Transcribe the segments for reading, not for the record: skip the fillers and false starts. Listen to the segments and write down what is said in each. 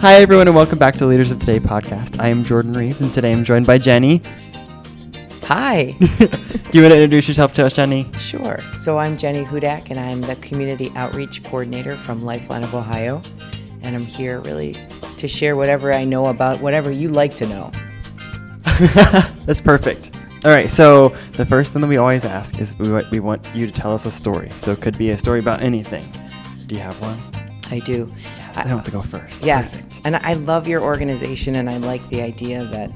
Hi, everyone, and welcome back to Leaders of Today podcast. I am Jordan Reeves, and today I'm joined by Jenny. Hi. Do you want to introduce yourself to us, Jenny? Sure. So I'm Jenny Hudak, and I'm the Community Outreach Coordinator from Lifeline of Ohio. And I'm here really to share whatever I know about whatever you like to know. That's perfect. All right, so the first thing that we always ask is we want you to tell us a story. So it could be a story about anything. Do you have one? I do. Yes, I don't have to go first. Yes. Perfect. And I love your organization, and I like the idea that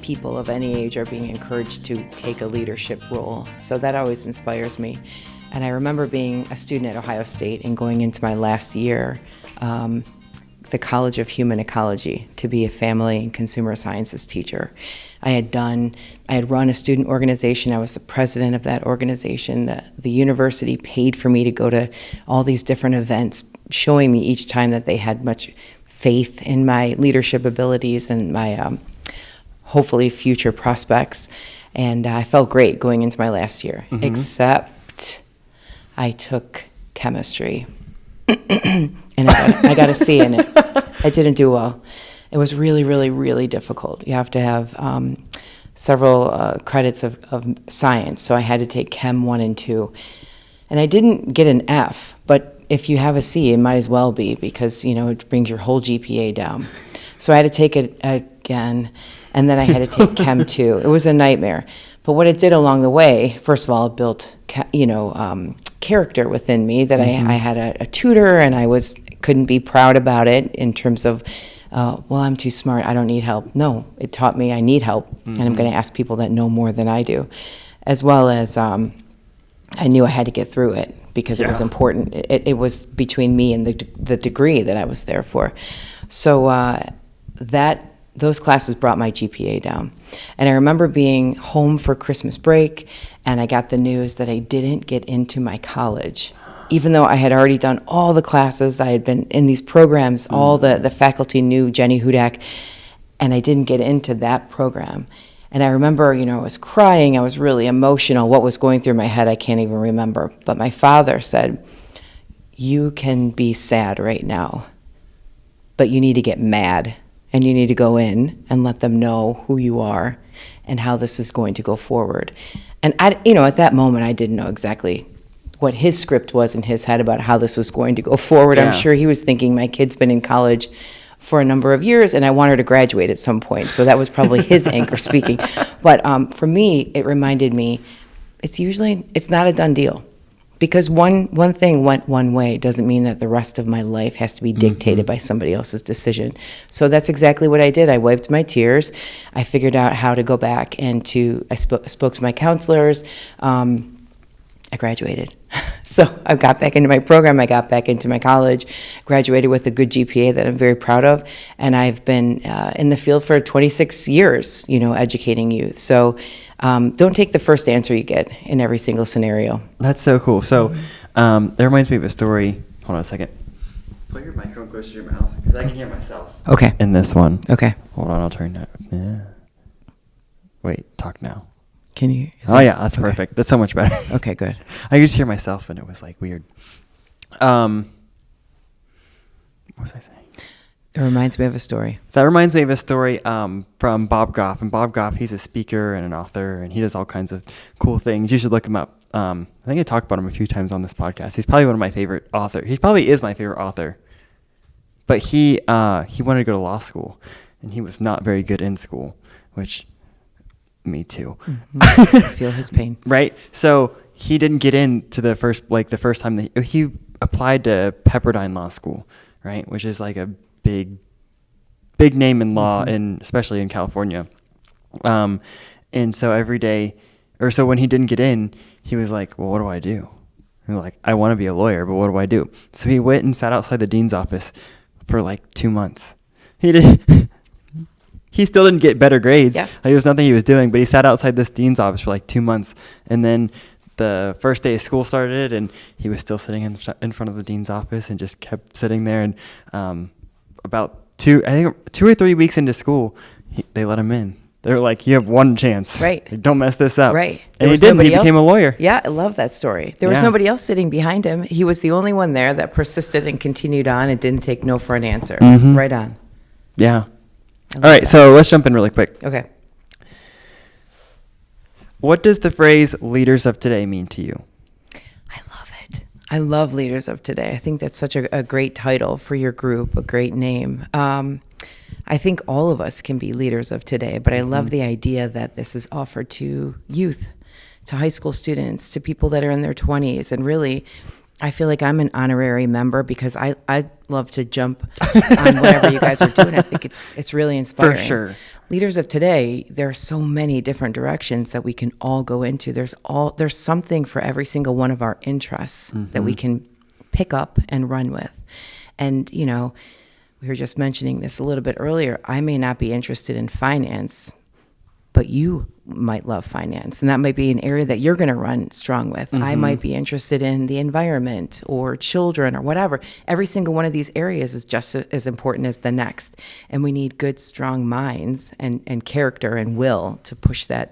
people of any age are being encouraged to take a leadership role. So that always inspires me. And I remember being a student at Ohio State and going into my last year, the College of Human Ecology, to be a family and consumer sciences teacher. I had run a student organization. I was the president of that organization. The university paid for me to go to all these different events, showing me each time that they had much faith in my leadership abilities and my hopefully future prospects. And I felt great going into my last year, except I took chemistry. And I got a C in it. I didn't do well. It was really, really, really difficult. You have to have several credits of science, so I had to take Chem 1 and 2. And I didn't get an F, but if you have a C, it might as well be, because, it brings your whole GPA down. So I had to take it again, and then I had to take Chem 2. It was a nightmare. But what it did along the way, first of all, it built, character within me that I had a tutor, and I couldn't be proud about it in terms of, I'm too smart, I don't need help. No, it taught me I need help, and I'm going to ask people that know more than I do. As well as I knew I had to get through it because it was important. It was between me and the degree that I was there for. So those classes brought my GPA down. And I remember being home for Christmas break, and I got the news that I didn't get into my college. Even though I had already done all the classes, I had been in these programs, all the faculty knew Jenny Hudak, and I didn't get into that program. And I remember, I was crying, I was really emotional. What was going through my head, I can't even remember. But my father said, "You can be sad right now, but you need to get mad. And you need to go in and let them know who you are and how this is going to go forward." And at that moment, I didn't know exactly what his script was in his head about how this was going to go forward. Yeah. I'm sure he was thinking, my kid's been in college for a number of years, and I want her to graduate at some point. So that was probably his anchor speaking. But for me, it reminded me, it's not a done deal. Because one thing went one way doesn't mean that the rest of my life has to be dictated by somebody else's decision. So that's exactly what I did. I wiped my tears. I figured out how to go back and I spoke to my counselors. I graduated. So I got back into my program. I got back into my college, graduated with a good GPA that I'm very proud of. And I've been in the field for 26 years, educating youth. So don't take the first answer you get in every single scenario. That's so cool. So that reminds me of a story. Hold on a second. Put your microphone closer to your mouth, because I can hear myself. Okay. In this one. Okay. Hold on, I'll turn that. Yeah. Wait, talk now. Can you? Yeah, that's perfect. That's so much better. Okay, good. I could just hear myself, and it was like weird. What was I saying? It reminds me of a story. That reminds me of a story from Bob Goff. And Bob Goff, he's a speaker and an author, and he does all kinds of cool things. You should look him up. I think I talked about him a few times on this podcast. He's probably one of my favorite authors. He probably is my favorite author. But he wanted to go to law school, and he was not very good in school, which me too. I feel his pain. Right? So he didn't get into the first time that he applied to Pepperdine Law School, right? Which is like a big name in law, and especially in California. And so so when he didn't get in, he was like, well, what do I do? And like, I want to be a lawyer, but what do I do? So he went and sat outside the dean's office for like 2 months. He still didn't get better grades. Yeah. There was nothing he was doing, but he sat outside this dean's office for like 2 months. And then the first day of school started, and he was still sitting in front of the dean's office and just kept sitting there. And about 2 or 3 weeks into school, they let him in. They're like, you have one chance. Right. Like, don't mess this up. Right. And he didn't. He became a lawyer. Yeah, I love that story. There was nobody else sitting behind him. He was the only one there that persisted and continued on and didn't take no for an answer. Mm-hmm. Right on. Yeah. All right, so let's jump in really quick. Okay. What does the phrase leaders of today mean to you? I love it. I love Leaders of Today. I think that's such a great title for your group, a great name. I think all of us can be leaders of today, but I love the idea that this is offered to youth, to high school students, to people that are in their 20s. And really, I feel like I'm an honorary member because I love to jump on whatever you guys are doing. I think it's really inspiring. For sure. Leaders of today, there are so many different directions that we can all go into. There's something for every single one of our interests that we can pick up and run with. And, you know, we were just mentioning this a little bit earlier. I may not be interested in finance, but you might love finance, and that might be an area that you're going to run strong with. I might be interested in the environment or children or whatever. Every single one of these areas is just as important as the next, and we need good, strong minds and character and will to push the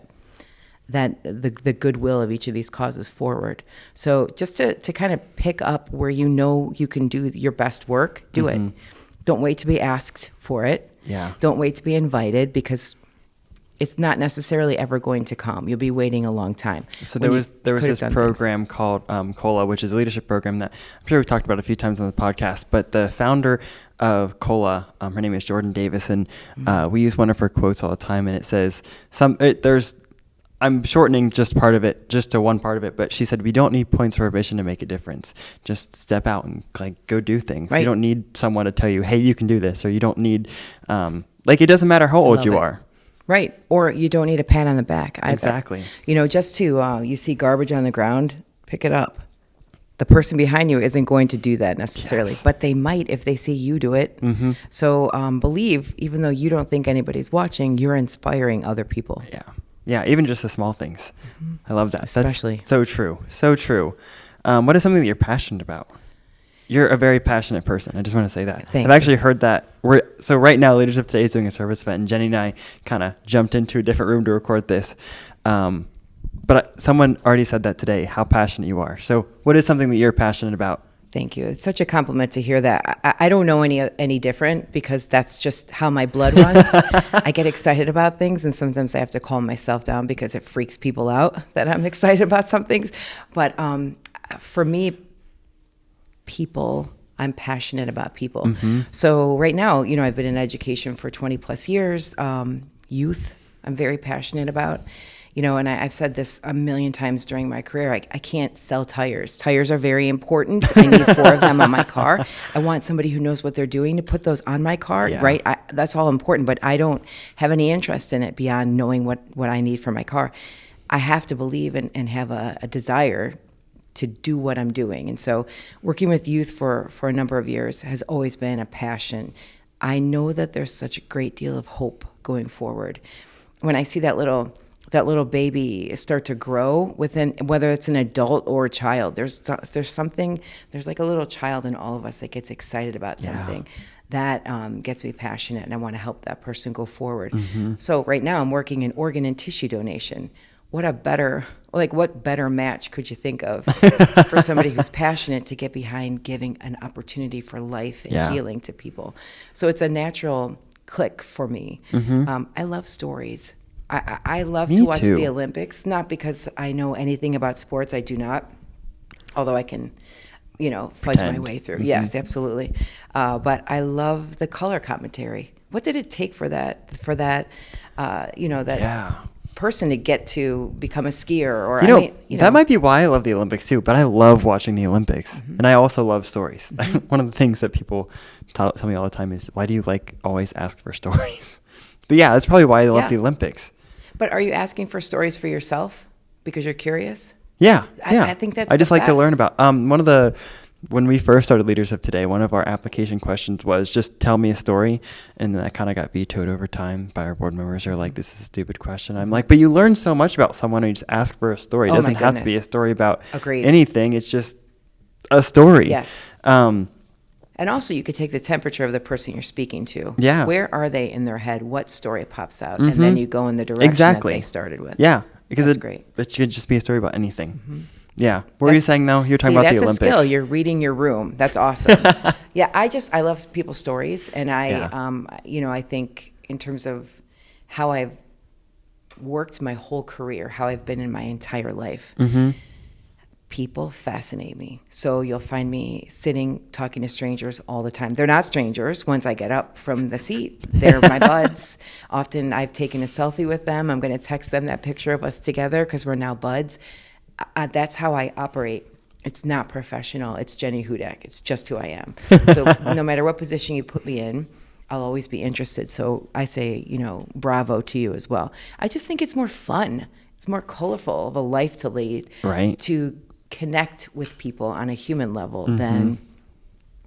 goodwill of each of these causes forward. So just to kind of pick up where you know you can do your best work, do it. Don't wait to be asked for it. Yeah. Don't wait to be invited, because it's not necessarily ever going to come. You'll be waiting a long time. So there was this program called COLA, which is a leadership program that I'm sure we've talked about a few times on the podcast. But the founder of COLA, her name is Jordan Davis, and we use one of her quotes all the time, and it says I'm shortening just to one part of it, but she said, we don't need points of prohibition to make a difference. Just step out and go do things. Right. You don't need someone to tell you, hey, you can do this, or you don't need, it doesn't matter how old you are. Right. Or you don't need a pat on the back either. Exactly. You know, just to, you see garbage on the ground, pick it up. The person behind you isn't going to do that necessarily, but they might if they see you do it. So believe, even though you don't think anybody's watching, you're inspiring other people. Yeah. Yeah, even just the small things. I love that. Especially. That's so true. So true. What is something that you're passionate about? You're a very passionate person. I just want to say that. I've actually heard that. So right now, Leaders of Today is doing a service event, and Jenny and I kind of jumped into a different room to record this. But someone already said that today, how passionate you are. So what is something that you're passionate about? Thank you. It's such a compliment to hear that. I don't know any different, because that's just how my blood runs. I get excited about things, and sometimes I have to calm myself down because it freaks people out that I'm excited about some things. But for me, I'm passionate about people. So right now, you know, I've been in education for 20 plus years. Youth, I'm very passionate about. You know, and I've said this a million times during my career, I can't sell tires. Tires are very important. I need 4 of them on my car. I want somebody who knows what they're doing to put those on my car, right? That's all important, but I don't have any interest in it beyond knowing what I need for my car. I have to believe and have a desire to do what I'm doing. And so working with youth for a number of years has always been a passion. I know that there's such a great deal of hope going forward. When I see that little baby start to grow within, whether it's an adult or a child, there's like a little child in all of us that gets excited about something. That gets me passionate, and I want to help that person go forward. So right now I'm working in organ and tissue donation. What better match could you think of for somebody who's passionate to get behind giving an opportunity for life and healing to people? So it's a natural click for me. I love stories. I love to watch the Olympics, not because I know anything about sports. I do not, although I can, fudge my way through. Yes, absolutely. But I love the color commentary. What did it take for that person to get to become a skier? Or that might be why I love the Olympics too. But I love watching the Olympics, and I also love stories. One of the things that people tell me all the time is, why do you always ask for stories? But yeah, that's probably why I love the Olympics. But are you asking for stories for yourself because you're curious? Yeah. I think that's I just like to learn about. When we first started Leaders of Today, one of our application questions was just tell me a story, and then that kind of got vetoed over time by our board members. They're like, this is a stupid question. I'm like, but you learn so much about someone when you just ask for a story. It doesn't have to be a story about anything. It's just a story. Yes. And also, you could take the temperature of the person you're speaking to. Yeah. Where are they in their head? What story pops out? And then you go in the direction that they started with. Yeah. Because That's great. It could just be a story about anything. Yeah. What were you saying though? You're talking about the Olympics. That's a skill. You're reading your room. That's awesome. Yeah. I love people's stories. And I think in terms of how I've worked my whole career, how I've been in my entire life, people fascinate me. So you'll find me sitting, talking to strangers all the time. They're not strangers once I get up from the seat. They're my buds. Often I've taken a selfie with them. I'm going to text them that picture of us together because we're now buds. That's how I operate. It's not professional. It's Jenny Hudak. It's just who I am. So no matter what position you put me in, I'll always be interested. So I say, bravo to you as well. I just think it's more fun. It's more colorful of a life to lead. Right. To connect with people on a human level than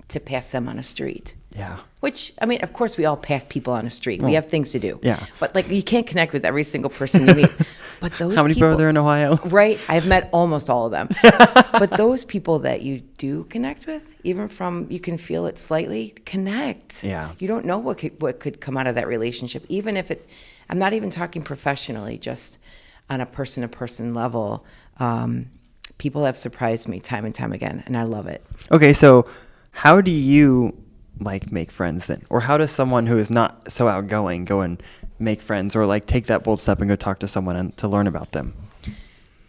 to pass them on a street. Yeah. Which, of course, we all pass people on a street. We have things to do. Yeah. But, you can't connect with every single person you meet. But those How many people are there in Ohio? Right. I've met almost all of them. But those people that you do connect with, even from, you can feel it slightly, connect. Yeah. You don't know what could come out of that relationship. Even if I'm not even talking professionally, just on a person-to-person level. People have surprised me time and time again, and I love it. Okay, so how do you make friends then? Or how does someone who is not so outgoing go and make friends, or take that bold step and go talk to someone and to learn about them?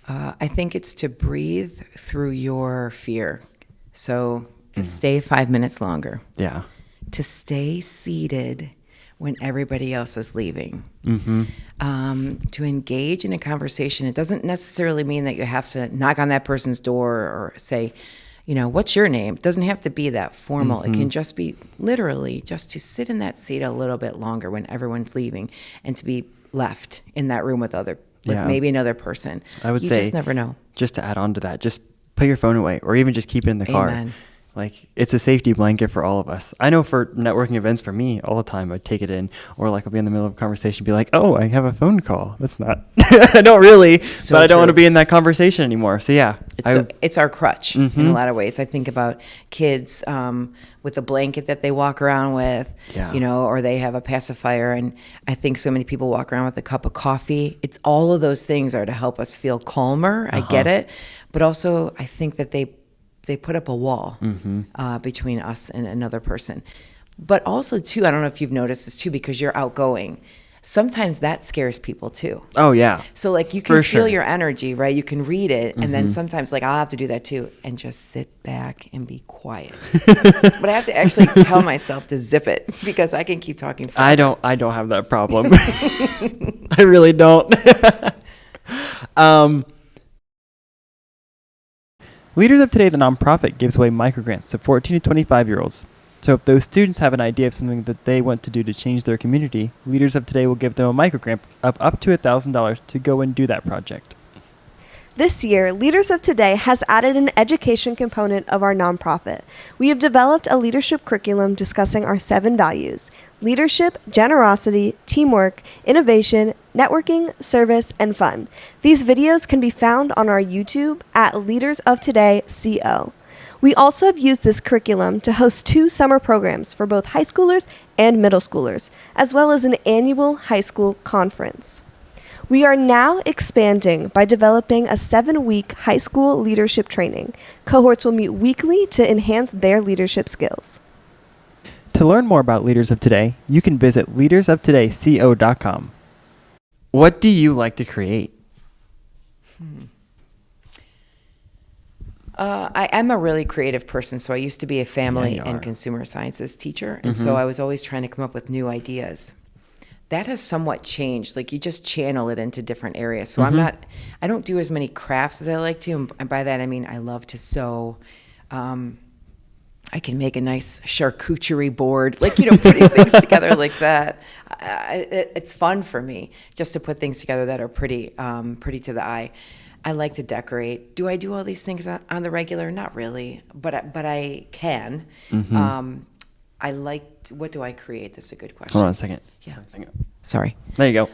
I think it's to breathe through your fear. So to stay 5 minutes longer. Yeah. To stay seated when everybody else is leaving. To engage in a conversation. It doesn't necessarily mean that you have to knock on that person's door or say, what's your name? It doesn't have to be that formal. It can just be literally just to sit in that seat a little bit longer when everyone's leaving and to be left in that room with maybe another person. I would say, you just never know. Just to add on to that, just put your phone away or even just keep it in the Amen. car. It's a safety blanket for all of us. I know for networking events for me, all the time, I'd take it in, or I'll be in the middle of a conversation and be like, oh, I have a phone call. That's not, I don't really, but I don't want to be in that conversation anymore. So yeah. It's our crutch in a lot of ways. I think about kids with a blanket that they walk around with, or they have a pacifier. And I think so many people walk around with a cup of coffee. It's all of those things are to help us feel calmer. I get it. But also I think that they put up a wall between us and another person. But also, too, I don't know if you've noticed this, too, because you're outgoing. Sometimes that scares people, too. Oh, yeah. So, you can feel your energy, right? You can read it. And then sometimes, I'll have to do that, too, and just sit back and be quiet. But I have to actually tell myself to zip it because I can keep talking forever. I don't have that problem. I really don't. Leaders of Today, the nonprofit, gives away microgrants to 14 to 25-year-olds. So if those students have an idea of something that they want to do to change their community, Leaders of Today will give them a microgrant of up to $1,000 to go and do that project. This year, Leaders of Today has added an education component of our nonprofit. We have developed a leadership curriculum discussing our 7 values: leadership, generosity, teamwork, innovation, networking, service, and fun. These videos can be found on our YouTube at Leaders of Today CO. We also have used this curriculum to host 2 summer programs for both high schoolers and middle schoolers, as well as an annual high school conference. We are now expanding by developing a 7-week high school leadership training. Cohorts will meet weekly to enhance their leadership skills. To learn more about Leaders of Today, you can visit leadersoftodayco.com. What do you like to create? I am a really creative person, so I used to be a family and consumer sciences teacher, and so I was always trying to come up with new ideas. That has somewhat changed. You just channel it into different areas. So I don't do as many crafts as I like to, and by that I mean I love to sew. I can make a nice charcuterie board, putting things together like that. It's fun for me just to put things together that are pretty to the eye. I like to decorate. Do I do all these things on the regular? Not really, but I can. I like. What do I create? That's a good question. Hold on a second. Yeah. Sorry. There you go.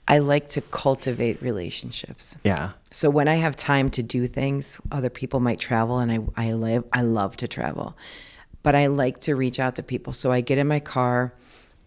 I like to cultivate relationships. Yeah. So when I have time to do things, other people might travel, and I love to travel. but I like to reach out to people. So I get in my car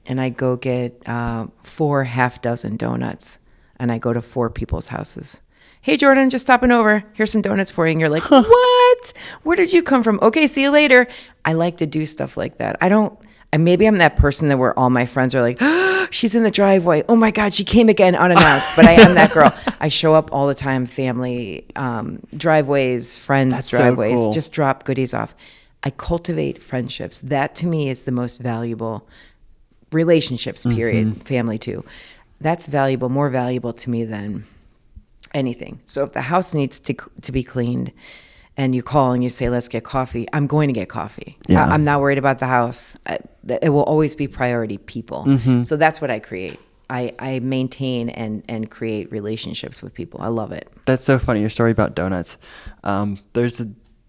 and I go get 4 half-dozen donuts, and I go to 4 people's houses. Hey, Jordan, just stopping over. Here's some donuts for you. And you're like, what? Where did you come from? Okay, see you later. I like to do stuff like that. And maybe I'm that person that where all my friends are like, oh, she's in the driveway. Oh my God, she came again unannounced. But I am that girl. I show up all the time, family, driveways, friends' That's so driveways, cool. just drop goodies off. I cultivate friendships. That to me is the most valuable relationships, period, family too. That's valuable, more valuable to me than anything. So if the house needs to be cleaned and you call and you say, let's get coffee, I'm going to get coffee. Yeah. I'm not worried about the house. It will always be priority people. So that's what I create. I maintain and create relationships with people. I love it. That's so funny. Your story about donuts.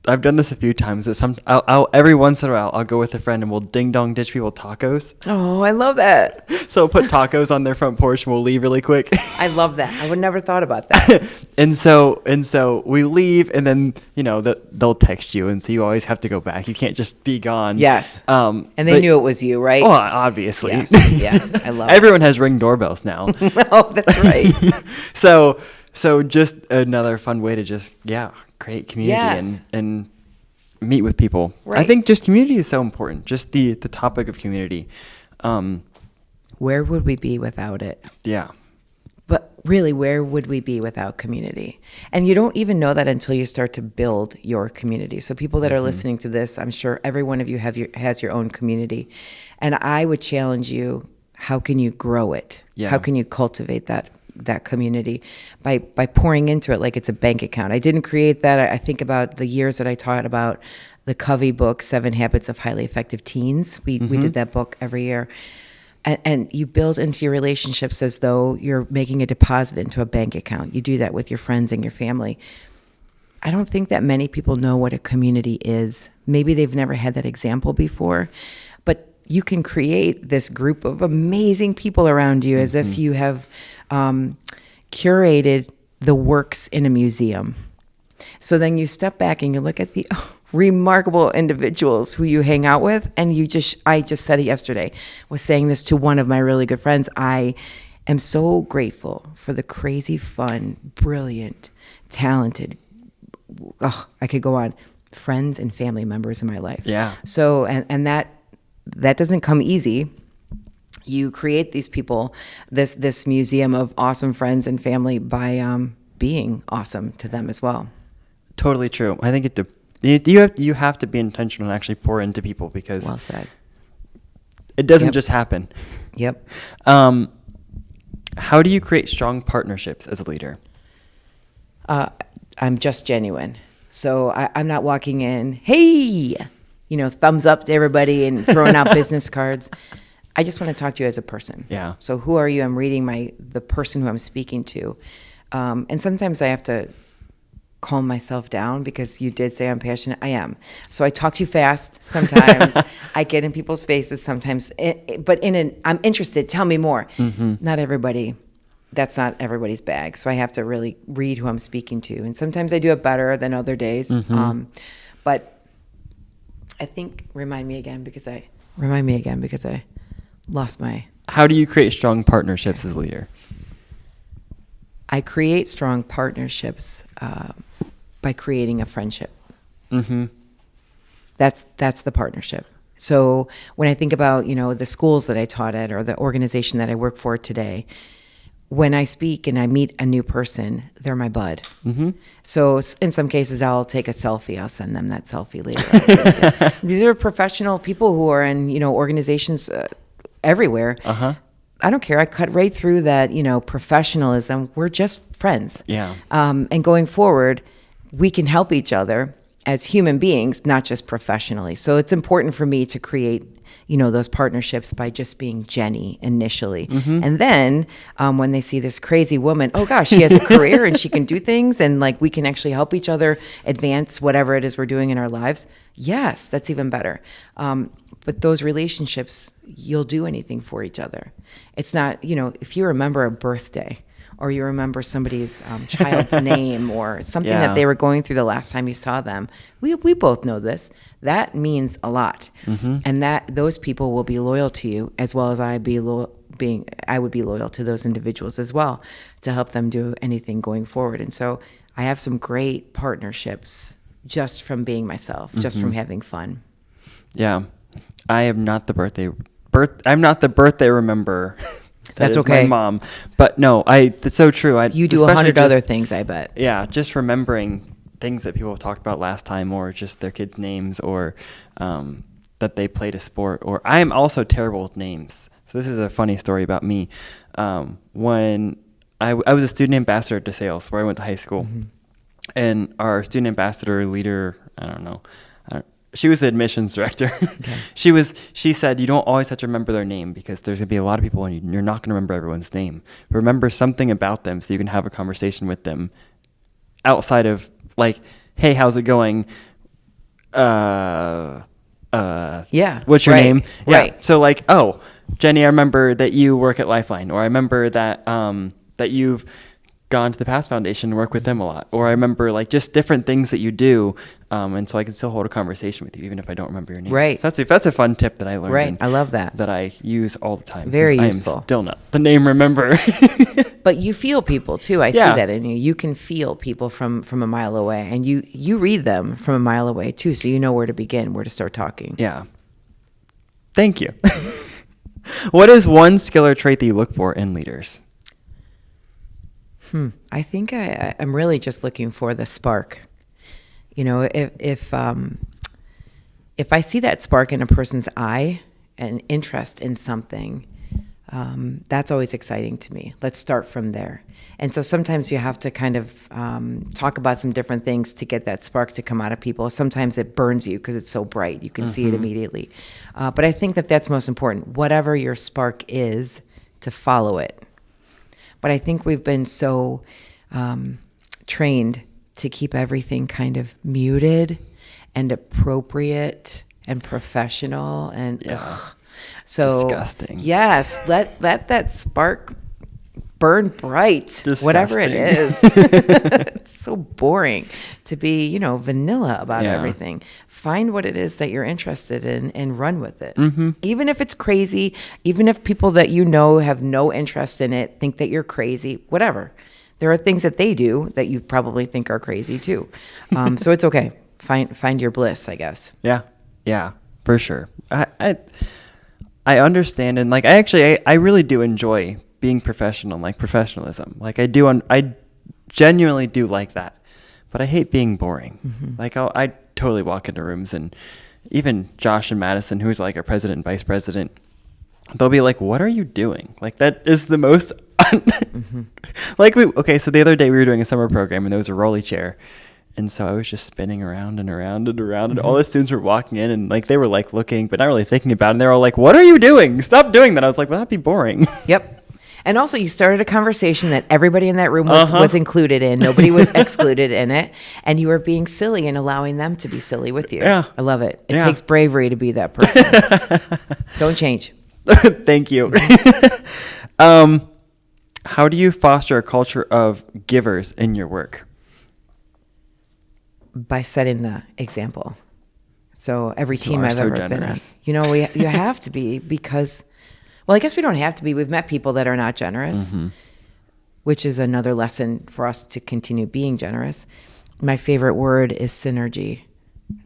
I've done this a few times. I'll every once in a while I'll go with a friend and we'll ding dong ditch people tacos. Oh, I love that. So we'll put tacos on their front porch and we'll leave really quick. I love that. I would never thought about that. and so we leave, and then they'll text you, and so you always have to go back. You can't just be gone. Yes. And they but- knew it was you, right? Oh, obviously. Yes. Yes. I love Everyone has Ring doorbells now. it. Oh, that's right. So just another fun way to just create community Yes. and meet with people. I Right. think just community is so important. Just the topic of community. Where would we be without it? Yeah. But really, where would we be without community? And you don't even know that until you start to build your community. So people that are listening to this, I'm sure every one of you has your own community. And I would challenge you, how can you grow it? Yeah. How can you cultivate that community by pouring into it like it's a bank account? I didn't create that. I think about the years that I taught about the Covey book, 7 Habits of Highly Effective Teens. We did that book every year. And you build into your relationships as though you're making a deposit into a bank account. You do that with your friends and your family. I don't think that many people know what a community is. Maybe they've never had that example before, but you can create this group of amazing people around you as if you have curated the works in a museum. So then you step back and you look at the remarkable individuals who you hang out with. And I just said it yesterday, was saying this to one of my really good friends. I am so grateful for the crazy, fun, brilliant, talented, I could go on, friends and family members in my life. Yeah. So, and that doesn't come easy. You create these people, this museum of awesome friends and family by being awesome to them as well. Totally true. I think you have to be intentional and actually pour into people, because Well said. it doesn't Yep. just happen. Yep. How do you create strong partnerships as a leader? I'm just genuine. So I'm not walking in, hey, thumbs up to everybody and throwing out business cards. I just want to talk to you as a person. Yeah. So who are you? I'm reading the person who I'm speaking to. And sometimes I have to calm myself down, because you did say I'm passionate. I am. So I talk too fast sometimes. I get in people's faces sometimes, but I'm interested. Tell me more. Not everybody. That's not everybody's bag. So I have to really read who I'm speaking to. And sometimes I do it better than other days. But I think remind me again because I lost my... How do you create strong partnerships as a leader? I create strong partnerships by creating a friendship. That's the partnership. So when I think about, the schools that I taught at or the organization that I work for today, when I speak and I meet a new person, they're my bud. So in some cases, I'll take a selfie. I'll send them that selfie later. These are professional people who are in, organizations everywhere. I don't care. I cut right through that, professionalism. We're just friends. Yeah. And going forward, we can help each other as human beings, not just professionally. So it's important for me to create, those partnerships by just being Jenny initially. And then when they see this crazy woman, oh gosh, she has a career and she can do things, and like we can actually help each other advance whatever it is we're doing in our lives. Yes, that's even better. But those relationships, you'll do anything for each other. It's not, if you remember a birthday or you remember somebody's child's name or something Yeah. that they were going through the last time you saw them. We both know this. That means a lot. And that those people will be loyal to you as well as I would be loyal to those individuals as well to help them do anything going forward. And so I have some great partnerships just from being myself, just from having fun. Yeah. I am not the I'm not the birthday remember. That's is okay. My mom. But no, that's so true. You do especially 100 other just- things, I bet. Yeah, just remembering things that people talked about last time, or just their kids' names, or that they played a sport. Or I am also terrible with names. So this is a funny story about me. When I was a student ambassador at DeSales, where I went to high school, and our student ambassador leader, I don't know, she was the admissions director. Okay. She said, you don't always have to remember their name because there's going to be a lot of people and you're not going to remember everyone's name. Remember something about them so you can have a conversation with them outside of like, hey, how's it going? Yeah. What's your right, name? Yeah. Right. So like, oh, Jenny, I remember that you work at Lifeline, or I remember that that you've gone to the Pass Foundation and work with them a lot, or I remember like just different things that you do, and so I can still hold a conversation with you even if I don't remember your name. Right. So that's a fun tip that I learned. Right. and I love that. That I use all the time. Very 'cause useful. I am still not the name remember. But you feel people too. I Yeah. see that in you. You can feel people from a mile away, and you read them from a mile away too, so you know where to begin, where to start talking. Yeah. Thank you. What is one skill or trait that you look for in leaders? I think I'm really just looking for the spark. You know, if I see that spark in a person's eye, an interest in something, that's always exciting to me. Let's start from there. And so sometimes you have to kind of talk about some different things to get that spark to come out of people. Sometimes it burns you because it's so bright. You can see it immediately. But I think that that's most important. Whatever your spark is, to follow it. But I think we've been so trained to keep everything kind of muted and appropriate and professional and so disgusting. Yes, let that spark burn bright, whatever it is. It's so boring to be, vanilla about everything. Find what it is that you're interested in and run with it. Even if it's crazy, even if people that you know have no interest in it, think that you're crazy, whatever. There are things that they do that you probably think are crazy too. So it's okay. Find your bliss, I guess. Yeah, for sure. I understand, and like I really do enjoy being professional, like professionalism. Like I genuinely do like that, but I hate being boring. Like I totally walk into rooms, and even Josh and Madison, who's like our president and vice president, they'll be like, "What are you doing?" Like that is the most. So the other day we were doing a summer program, and there was a rolly chair. And so I was just spinning around and around and around, and all the students were walking in, and like they were like looking, but not really thinking about it. And they were all like, "What are you doing? Stop doing that!" I was like, "Well, that'd be boring." Yep. And also, you started a conversation that everybody in that room was included in. Nobody was excluded in it, and you were being silly and allowing them to be silly with you. Yeah. I love it. It takes bravery to be that person. Don't change. Thank you. How do you foster a culture of givers in your work? By setting the example. So every team are I've so ever generous. been on, you have to be because, well, I guess we don't have to be. We've met people that are not generous, which is another lesson for us to continue being generous. My favorite word is synergy.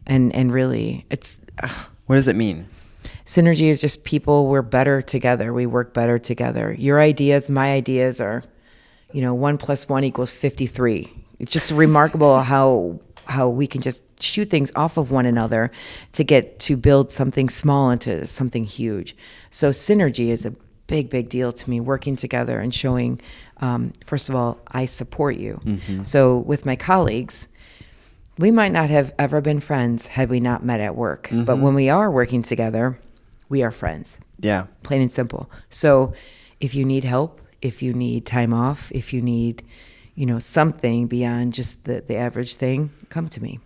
And really, it's... What does it mean? Synergy is just people, we're better together. We work better together. Your ideas, my ideas are, 1 + 1 = 53. It's just remarkable how we can just shoot things off of one another to build something small into something huge. So synergy is a big, big deal to me, working together and showing, first of all, I support you. So with my colleagues, we might not have ever been friends had we not met at work. But when we are working together, we are friends. Yeah. Plain and simple. So if you need help, if you need time off, if you need, something beyond just the average thing, come to me.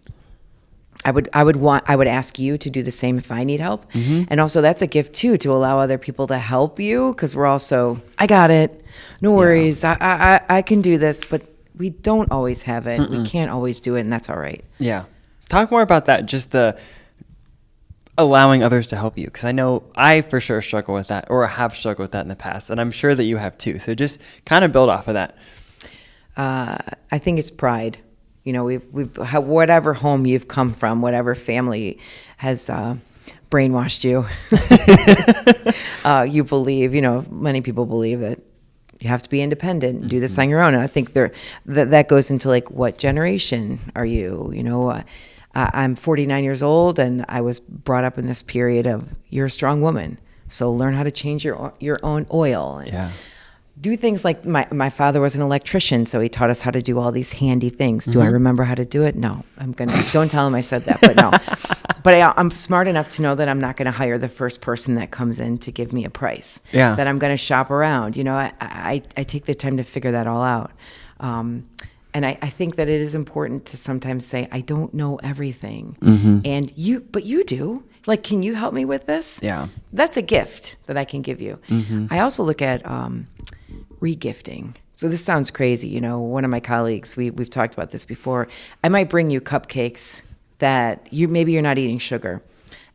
I would ask you to do the same if I need help. And also that's a gift too, to allow other people to help you, because we're also, I got it, no worries, I can do this, but we don't always have it. We can't always do it, and that's all right. Yeah. Talk more about that, just the allowing others to help you, because I know I for sure struggle with that, or have struggled with that in the past, and I'm sure that you have too. So just kind of build off of that. I think it's pride. You know, we've whatever home you've come from, whatever family has brainwashed you, you believe. You know, many people believe that you have to be independent and do this on your own. And I think that goes into like, what generation are you? You know, I'm 49 years old, and I was brought up in this period of, you're a strong woman, so learn how to change your own oil. And do things like, my father was an electrician, so he taught us how to do all these handy things. Do I remember how to do it? No. Don't tell him I said that, but no. But I'm smart enough to know that I'm not going to hire the first person that comes in to give me a price. Yeah. That I'm going to shop around. You know, I take the time to figure that all out. And I think that it is important to sometimes say, I don't know everything. But you do. Like, can you help me with this? Yeah. That's a gift that I can give you. I also look at re-gifting. So this sounds crazy. You know, one of my colleagues, we've talked about this before. I might bring you cupcakes that maybe you're not eating sugar.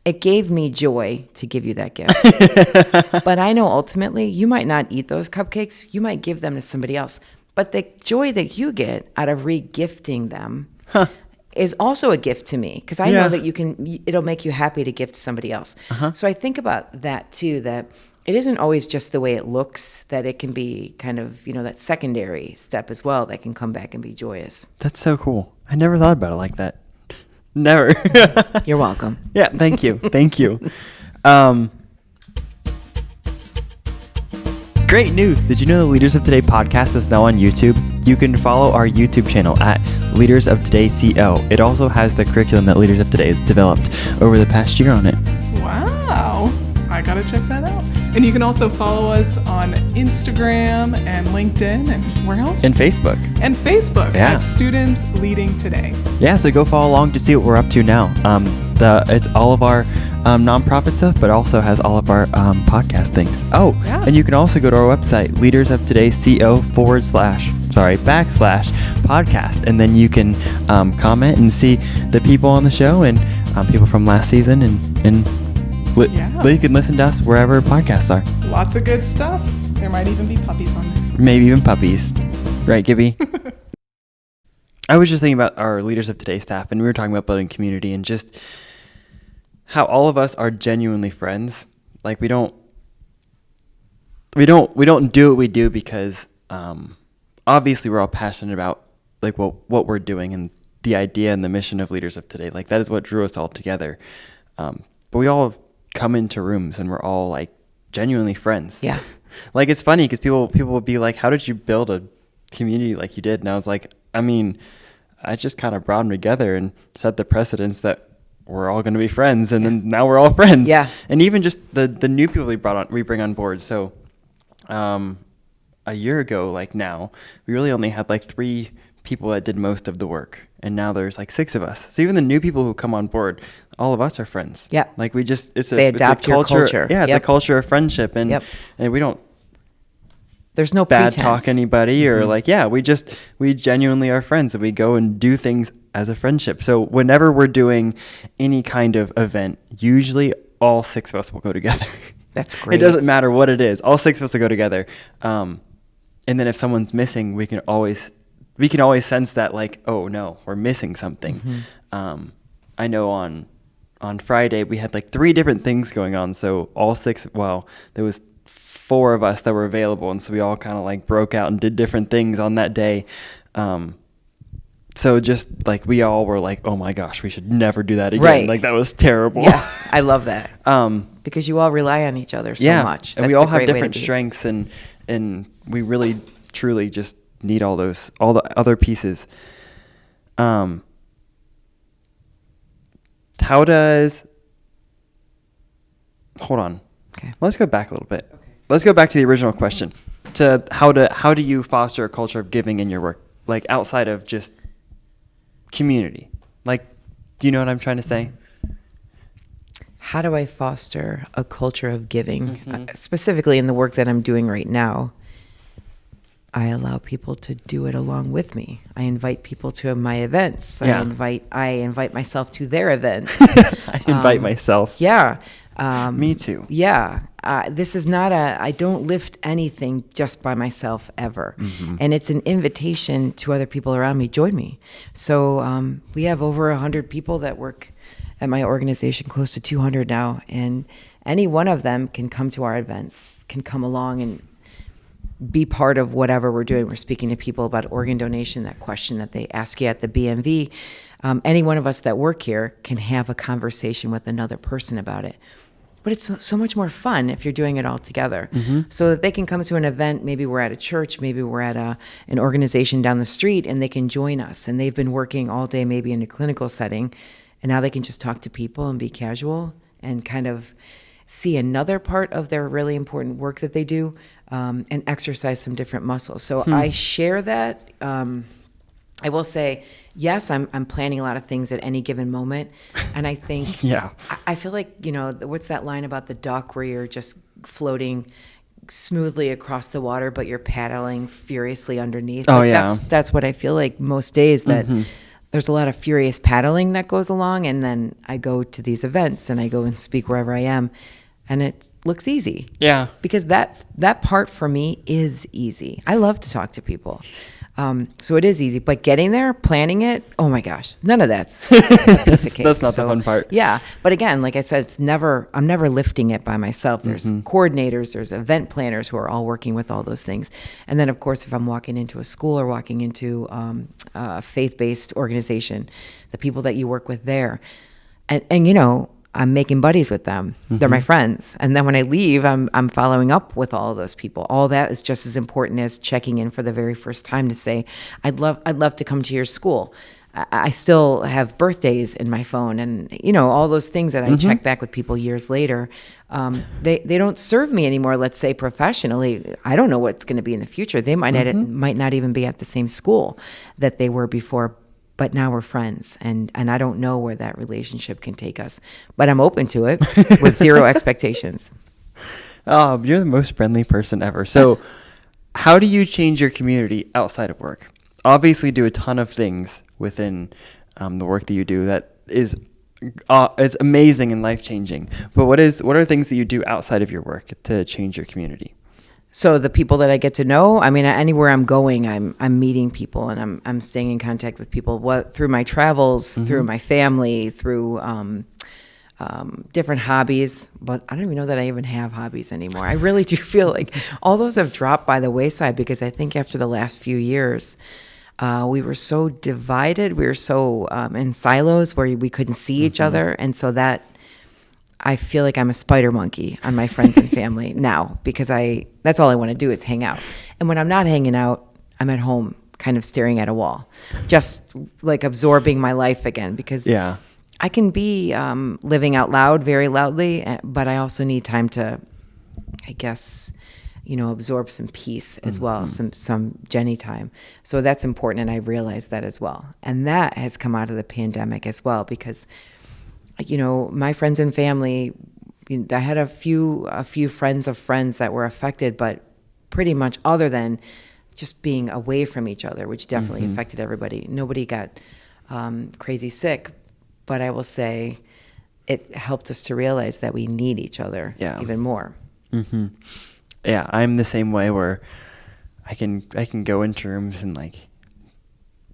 It gave me joy to give you that gift. But I know ultimately you might not eat those cupcakes. You might give them to somebody else. But the joy that you get out of re-gifting them is also a gift to me, because I know that it'll make you happy to gift to somebody else. So I think about that too, that it isn't always just the way it looks, that it can be kind of, you know, that secondary step as well that can come back and be joyous. That's so cool. I never thought about it like that. Never. You're welcome. Yeah, thank you. Thank you. Great news. Did you know the Leaders of Today podcast is now on YouTube? You can follow our YouTube channel at Leaders of Today CO. It also has the curriculum that Leaders of Today has developed over the past year on it. Wow. I gotta check that out. And you can also follow us on Instagram and LinkedIn and where else? And Facebook. And Facebook at Students Leading Today. Yeah, so go follow along to see what we're up to now. It's all of our nonprofit stuff, but also has all of our podcast things. And you can also go to our website, leadersoftoday.co/podcast, and then you can comment and see the people on the show and people from last season, and you can listen to us wherever podcasts are. Lots of good stuff. There might even be puppies on there. Maybe even puppies. Right, Gibby? I was just thinking about our Leaders of Today staff, and we were talking about building community and just how all of us are genuinely friends. Like, we don't do what we do because obviously we're all passionate about like what we're doing and the idea and the mission of Leaders of Today. Like, that is what drew us all together. But we all come into rooms and we're all like genuinely friends. Yeah. Like, it's funny because people will be like, how did you build a community like you did? And I was like, I mean, I just kind of brought them together and set the precedence that we're all going to be friends, and then now we're all friends. Yeah. And even just the new people we bring on board. So a year ago, like now, we really only had like 3 people that did most of the work, and now there's like 6 of us. So even the new people who come on board, all of us are friends. Yeah. Like, we just they adopt your culture. Yeah, it's a culture of friendship, and we don't. There's no bad pretense. Talk anybody or we genuinely are friends, and we go and do things as a friendship. So whenever we're doing any kind of event, usually all 6 of us will go together. That's great. It doesn't matter what it is. All 6 of us will go together. And then if someone's missing, we can always sense that, like, oh no, we're missing something. I know on Friday we had like 3 different things going on. So all 6, there was 4 of us that were available, and so we all kind of like broke out and did different things on that day. So just like, we all were like, oh my gosh, we should never do that again. Right. Like, that was terrible. Yes, I love that. Because you all rely on each other so much. And we all have different strengths, and we really truly just need all the other pieces. Hold on. Okay. Let's go back a little bit. Okay. Let's go back to the original question. To how do you foster a culture of giving in your work, like outside of just community? Like, Do you know what I'm trying to say? How do I foster a culture of giving? Specifically in the work that I'm doing right now, I allow people to do it along with me. I invite people to my events. Yeah. I invite myself to their events. I invite myself. Yeah. Me too. Yeah. This is not I don't lift anything just by myself ever. And it's an invitation to other people around me, join me. So we have over 100 people that work at my organization, close to 200 now. And any one of them can come to our events, can come along and be part of whatever we're doing. We're speaking to people about organ donation, that question that they ask you at the BMV. Any one of us that work here can have a conversation with another person about it. But it's so much more fun if you're doing it all together. So that they can come to an event, maybe we're at a church, maybe we're at an organization down the street, and they can join us. And they've been working all day maybe in a clinical setting, and now they can just talk to people and be casual and kind of see another part of their really important work that they do, and exercise some different muscles. So I share that. I will say, yes, I'm planning a lot of things at any given moment. And I think, I feel like, what's that line about the duck where you're just floating smoothly across the water, but you're paddling furiously underneath? Oh, like yeah. That's what I feel like most days, that there's a lot of furious paddling that goes along. And then I go to these events and I go and speak wherever I am. And it looks easy. Yeah. Because that part for me is easy. I love to talk to people. So it is easy. But getting there, planning it, oh my gosh, none of that's a piece of cake. That's not the fun part. Yeah. But again, like I said, I'm never lifting it by myself. There's coordinators, there's event planners who are all working with all those things. And then, of course, if I'm walking into a school or walking into a faith-based organization, the people that you work with there. And I'm making buddies with them. They're my friends. And then when I leave, I'm following up with all of those people. All that is just as important as checking in for the very first time to say, I'd love to come to your school. I still have birthdays in my phone, and all those things that I check back with people years later. They don't serve me anymore. Let's say professionally, I don't know what's going to be in the future. They might not even be at the same school that they were before. But now we're friends, and I don't know where that relationship can take us. But I'm open to it with zero expectations. Oh, you're the most friendly person ever. So how do you change your community outside of work? Obviously do a ton of things within the work that you do that is amazing and life-changing. But what are things that you do outside of your work to change your community? So the people that I get to know, I mean, anywhere I'm going, I'm meeting people, and I'm staying in contact with people through my travels, through my family, through different hobbies. But I don't even know that I even have hobbies anymore. I really do feel like all those have dropped by the wayside, because I think after the last few years, we were so divided. We were so in silos where we couldn't see each other, and so that. I feel like I'm a spider monkey on my friends and family now, because that's all I want to do is hang out. And when I'm not hanging out, I'm at home kind of staring at a wall, just like absorbing my life again, because I can be living out loud very loudly, but I also need time to, I guess, absorb some peace as well, some Jenny time. So that's important, and I realize that as well. And that has come out of the pandemic as well, because my friends and family, I had a few friends of friends that were affected, but pretty much other than just being away from each other, which definitely affected everybody. Nobody got crazy sick, but I will say it helped us to realize that we need each other even more. Yeah, I'm the same way, where I can go into rooms and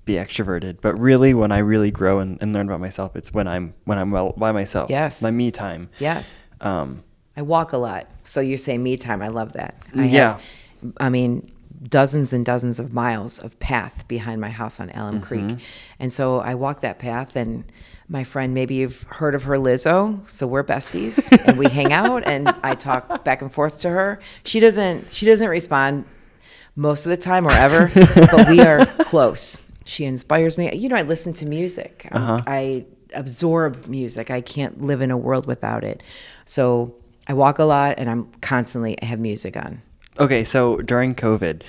be extroverted, but really when I really grow and learn about myself, it's when I'm well by myself. Yes. My me time. Yes. I walk a lot. So you say me time. I love that. I mean, dozens and dozens of miles of path behind my house on Elm Creek. And so I walk that path, and my friend, maybe you've heard of her, Lizzo. So we're besties and we hang out, and I talk back and forth to her. She doesn't respond most of the time or ever, but we are close. She inspires me. I listen to music. I absorb music. I can't live in a world without it. So I walk a lot, and I have music on. Okay, so during COVID,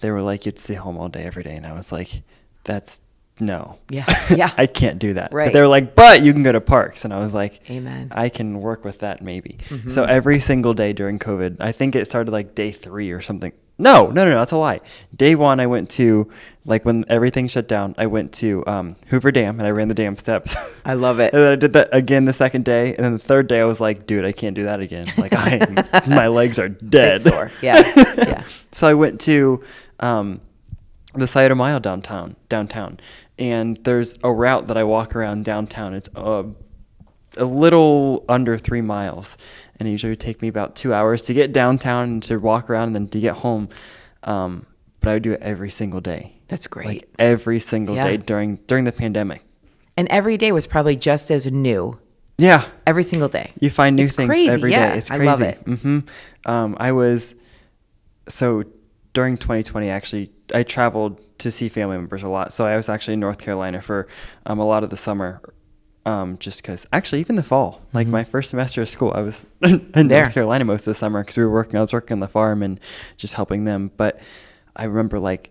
they were like, you'd stay home all day, every day. And I was like, that's no. Yeah. Yeah. I can't do that. Right. But they were like, but you can go to parks. And I was like, Amen. I can work with that maybe. So every single day during COVID, I think it started like day 3 or something. No, that's a lie. Day 1, I went to, like when everything shut down, I went to Hoover Dam and I ran the dam steps. I love it. And then I did that again the second day. And then the third day, I was like, dude, I can't do that again. Like my legs are dead. Bit sore. Yeah. Yeah. So I went to the Site of Mile downtown. And there's a route that I walk around downtown. It's a little under 3 miles. And it usually would take me about 2 hours to get downtown and to walk around and then to get home. But I would do it every single day. That's great. Like every single day during the pandemic. And every day was probably just as new. Yeah. Every single day. You find new It's things crazy, every day. yeah. It's I crazy. love it. So during 2020, actually, I traveled to see family members a lot. So I was actually in North Carolina for a lot of the summer. Just because, actually, even the fall, like my first semester of school, I was in North Carolina most of the summer because I was working on the farm and just helping them. But I remember, like,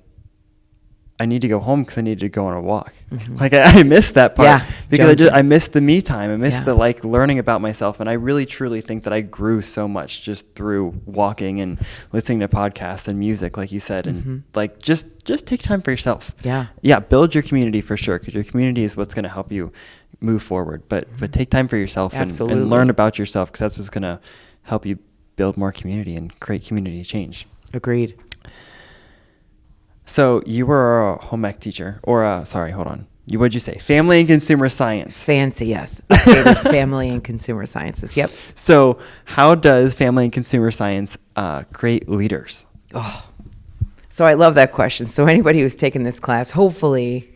I need to go home because I needed to go on a walk. Like, I missed that part because I missed the me time. I missed the, like, learning about myself. And I really, truly think that I grew so much just through walking and listening to podcasts and music, like you said. And, like, just take time for yourself. Yeah. Yeah, build your community for sure because your community is what's going to help you move forward, but take time for yourself and learn about yourself because that's what's going to help you build more community and create community change. Agreed. So you were a home ec teacher what'd you say? Family and consumer science. Fancy, yes. Updated family and consumer sciences. Yep. So how does family and consumer science create leaders? Oh, so I love that question. So anybody who's taken this class, hopefully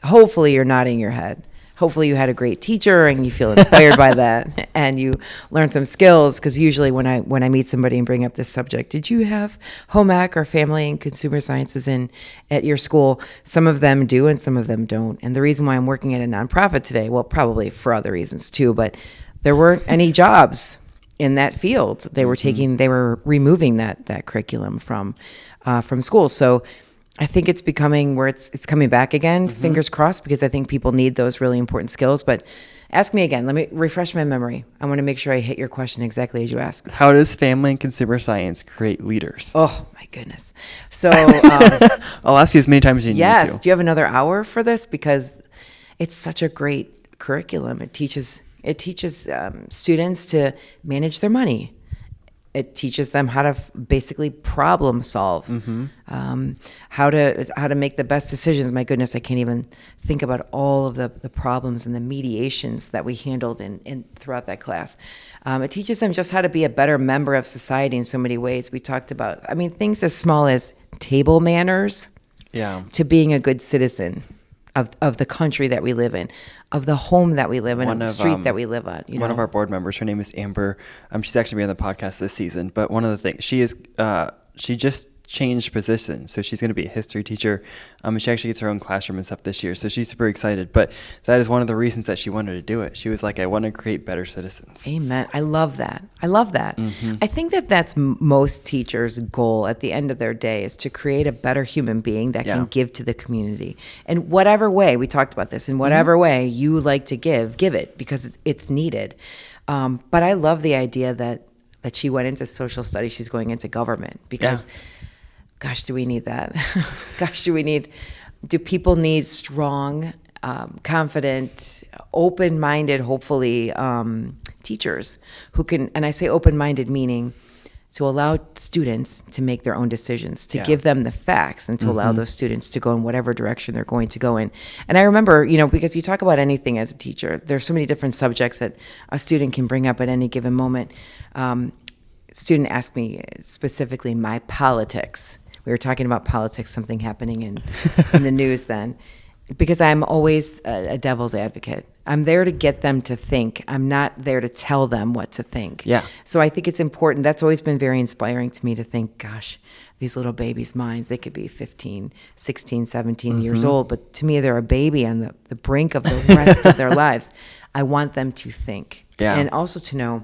you're nodding your head. Hopefully you had a great teacher and you feel inspired by that and you learn some skills. Because usually when I meet somebody and bring up this subject, did you have home ec or family and consumer sciences at your school? Some of them do and some of them don't. And the reason why I'm working at a nonprofit today, well, probably for other reasons too, but there weren't any jobs in that field. They were removing that curriculum from schools. So I think it's becoming where it's coming back again, fingers crossed, because I think people need those really important skills. But ask me again. Let me refresh my memory. I want to make sure I hit your question exactly as you asked. How does family and consumer science create leaders? Oh, my goodness. So I'll ask you as many times as you need to. Yes. Do you have another hour for this? Because it's such a great curriculum. It teaches students to manage their money. It teaches them how to basically problem solve, how to make the best decisions. My goodness, I can't even think about all of the problems and the mediations that we handled in throughout that class. It teaches them just how to be a better member of society in so many ways. We talked about, things as small as table manners, to being a good citizen of the country that we live in, of the home that we live in, of the street that we live on. One of our board members, her name is Amber. She's actually been on the podcast this season. But one of the things she just changed positions, so she's going to be a history teacher. She actually gets her own classroom and stuff this year, so she's super excited. But that is one of the reasons that she wanted to do it. She was like, I want to create better citizens. Amen. I love that. I think that's most teachers' goal at the end of their day, is to create a better human being that can give to the community. In whatever way, we talked about this, in whatever way you like to give it, because it's needed. But I love the idea that she went into social studies, she's going into government, because gosh, do we need that? Do people need strong, confident, open-minded, hopefully, teachers who can, and I say open-minded meaning to allow students to make their own decisions, to give them the facts, and to allow those students to go in whatever direction they're going to go in. And I remember, because you talk about anything as a teacher, there's so many different subjects that a student can bring up at any given moment. Student asked me specifically my politics. We were talking about politics, something happening in the news then, because I'm always a devil's advocate. I'm there to get them to think. I'm not there to tell them what to think. Yeah. So I think it's important. That's always been very inspiring to me to think, gosh, these little babies' minds, they could be 15, 16, 17 years old, but to me, they're a baby on the brink of the rest of their lives. I want them to think. Yeah. And also to know,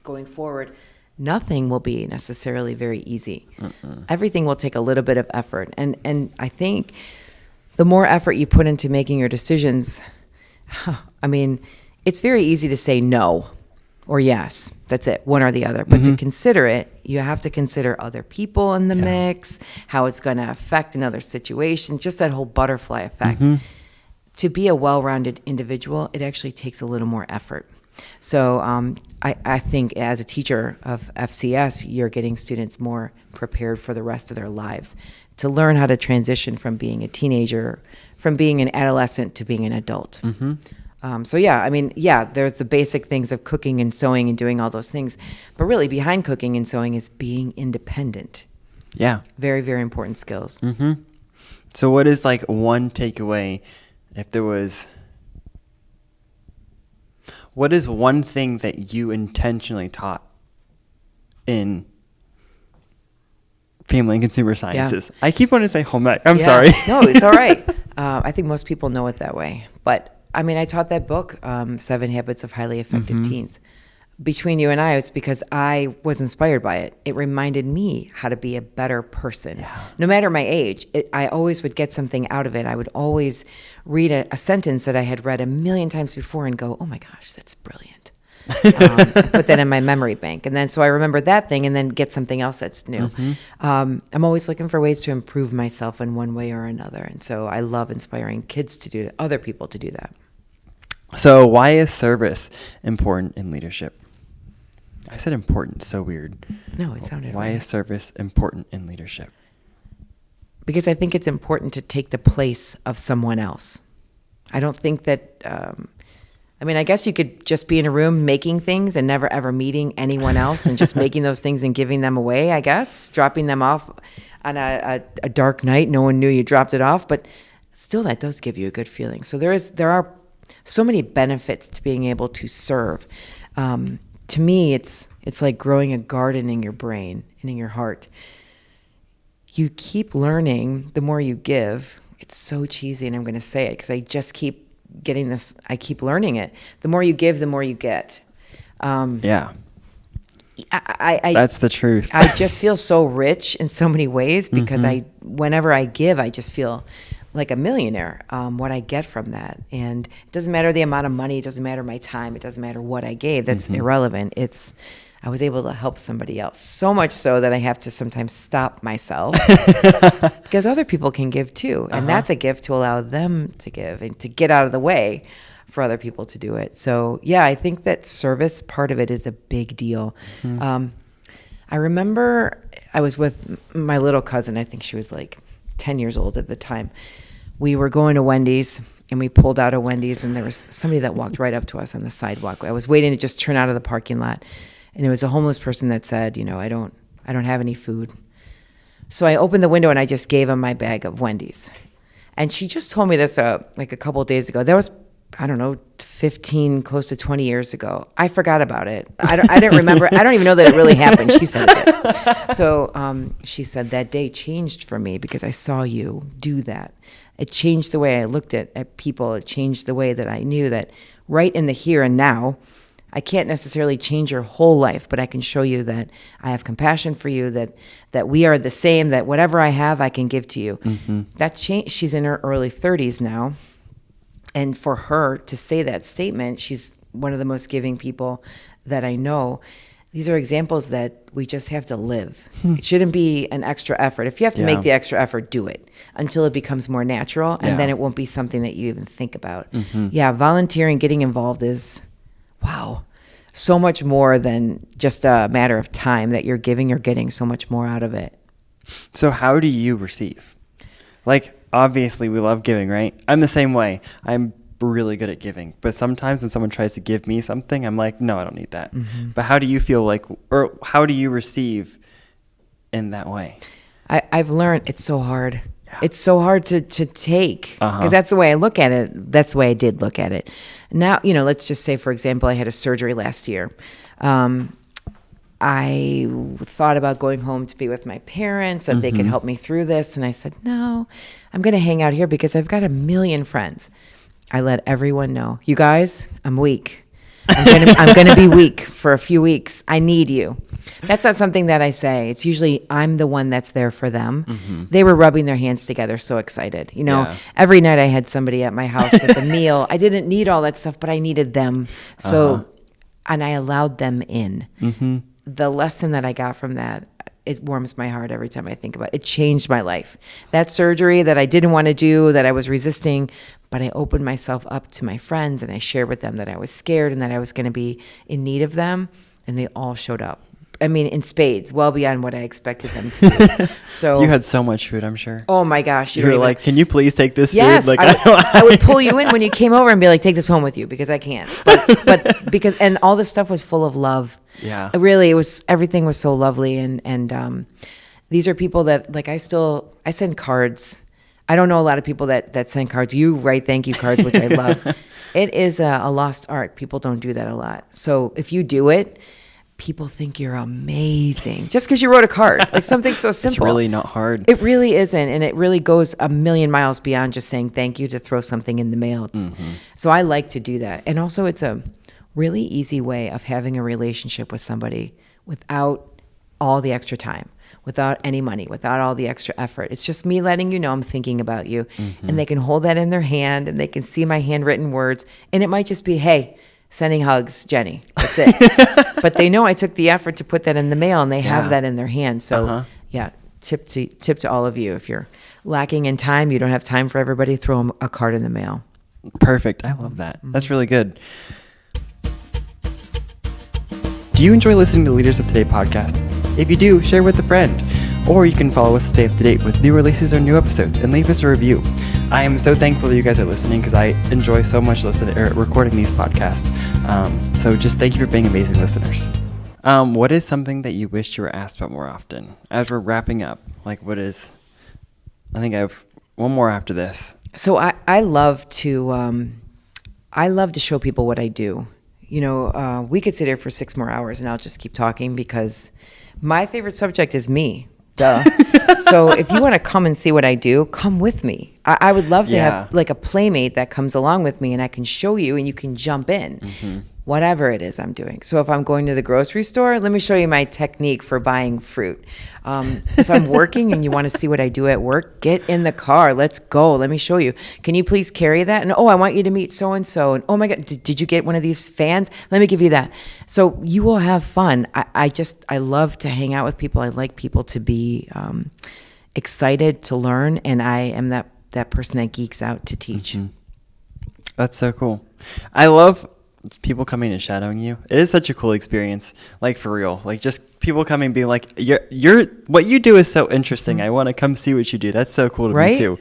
going forward, nothing will be necessarily very easy. Everything will take a little bit of effort. And I think the more effort you put into making your decisions, I mean, it's very easy to say no or yes. That's it, one or the other. But to consider it, you have to consider other people in the mix, how it's going to affect another situation, just that whole butterfly effect. To be a well-rounded individual, it actually takes a little more effort. So I think as a teacher of FCS, you're getting students more prepared for the rest of their lives to learn how to transition from being a teenager, from being an adolescent to being an adult. So there's the basic things of cooking and sewing and doing all those things. But really behind cooking and sewing is being independent. Yeah. Very, very important skills. So what is like one takeaway if there was... What is one thing that you intentionally taught in family and consumer sciences? I keep wanting to say home ec. I'm sorry. No, it's all right. I think most people know it that way. But, I mean, I taught that book, 7 Habits of Highly Effective Teens. Between you and I, it's because I was inspired by it. It reminded me how to be a better person. No matter my age, I always would get something out of it. I would always read a sentence that I had read a million times before and go, oh my gosh, that's brilliant. Put that in my memory bank. And then so I remember that thing and then get something else that's new. I'm always looking for ways to improve myself in one way or another. And so I love inspiring kids to do that, other people to do that. So why is service important in leadership? I said important, so weird. No, it sounded Why right. is service important in leadership? Because I think it's important to take the place of someone else. I don't think that, I guess you could just be in a room making things and never ever meeting anyone else and just making those things and giving them away, I guess, dropping them off on a dark night. No one knew you dropped it off, but still that does give you a good feeling. So there are so many benefits to being able to serve. To me, it's like growing a garden in your brain and in your heart. You keep learning the more you give. It's so cheesy, and I'm going to say it because I just keep getting this. I keep learning it. The more you give, the more you get. Yeah. I That's the truth. I just feel so rich in so many ways because whenever I give, I just feel like a millionaire, what I get from that. And it doesn't matter the amount of money, it doesn't matter my time, it doesn't matter what I gave. That's irrelevant. I was able to help somebody else. So much so that I have to sometimes stop myself because other people can give too. And that's a gift to allow them to give and to get out of the way for other people to do it. So yeah, I think that service part of it is a big deal. I remember I was with my little cousin. I think she was like 10 years old at the time. We were going to Wendy's and we pulled out of Wendy's and there was somebody that walked right up to us on the sidewalk. I was waiting to just turn out of the parking lot and it was a homeless person that said, I don't have any food. So I opened the window and I just gave him my bag of Wendy's. And she just told me this like a couple of days ago. That was, 15, close to 20 years ago. I forgot about it. I didn't remember. I don't even know that it really happened. She said it. So she said that day changed for me because I saw you do that. It changed the way I looked at people. It changed the way that I knew that right in the here and now, I can't necessarily change your whole life, but I can show you that I have compassion for you, that we are the same, that whatever I have, I can give to you. That changed. She's in her early 30s now. And for her to say that statement, she's one of the most giving people that I know. These are examples that we just have to live. It shouldn't be an extra effort. If you have to make the extra effort, do it until it becomes more natural, and then it won't be something that you even think about. Yeah, volunteering, getting involved is, wow, so much more than just a matter of time that you're giving. You're getting so much more out of it. So how do you receive? Like, obviously we love giving, right? I'm the same way. I'm really good at giving, but sometimes when someone tries to give me something, I'm like, no, I don't need that. But how do you feel like, or how do you receive in that way? I've learned it's so hard. It's so hard to take because that's the way I look at it. That's the way I did look at it. Now, let's just say, for example, I had a surgery last year. I thought about going home to be with my parents, that they could help me through this. And I said, no, I'm going to hang out here because I've got a million friends. I let everyone know, you guys, I'm weak. I'm going to be weak for a few weeks. I need you. That's not something that I say. It's usually I'm the one that's there for them. They were rubbing their hands together, so excited. Yeah. Every night I had somebody at my house with a meal. I didn't need all that stuff, but I needed them. So, and I allowed them in. The lesson that I got from that, it warms my heart every time I think about it. It changed my life. That surgery that I didn't want to do, that I was resisting, but I opened myself up to my friends and I shared with them that I was scared and that I was going to be in need of them. And they all showed up. I mean, in spades, well beyond what I expected them to do. So You had so much food, I'm sure. oh my gosh. You were like, can you please take this yes, food? Like, I would pull you in when you came over and be like, take this home with you because I can't. But because, and all this stuff was full of love. Yeah. Really, everything was so lovely. And these are people that, like, I send cards. I don't know a lot of people that send cards. You write thank you cards, which I love. It is a lost art. People don't do that a lot. So if you do it, people think you're amazing just because you wrote a card, like something so simple. It's really not hard. It really isn't. And it really goes a million miles beyond just saying thank you to throw something in the mail. So I like to do that. And also it's a really easy way of having a relationship with somebody without all the extra time, without any money, without all the extra effort. It's just me letting you know I'm thinking about you. And they can hold that in their hand and they can see my handwritten words. And it might just be, hey, sending hugs, Jenny. That's it. But they know I took the effort to put that in the mail, and they have that in their hand. So, yeah, tip to all of you. If you're lacking in time, you don't have time for everybody, throw them a card in the mail. Perfect. I love that. That's really good. Do you enjoy listening to Leaders of Today podcast? If you do, share with a friend. Or you can follow us to stay up to date with new releases or new episodes and leave us a review. I am so thankful that you guys are listening because I enjoy so much recording these podcasts. So just thank you for being amazing listeners. What is something that you wish you were asked about more often? As we're wrapping up, like what is, I think I have one more after this. So I love to show people what I do. We could sit here for 6 more hours and I'll just keep talking because my favorite subject is me. Duh. So if you want to come and see what I do, come with me. I would love to have like a playmate that comes along with me and I can show you and you can jump in. Whatever it is I'm doing. So if I'm going to the grocery store, let me show you my technique for buying fruit. If I'm working and you want to see what I do at work, get in the car. Let's go. Let me show you. Can you please carry that? And I want you to meet so-and-so. And oh my God, did you get one of these fans? Let me give you that. So you will have fun. I love to hang out with people. I like people to be excited to learn. And I am that person that geeks out to teach. That's so cool. I love people coming and shadowing you. It is such a cool experience, like for real. Like just people coming and being like, you're what you do is so interesting. I want to come see what you do. That's so cool to me too.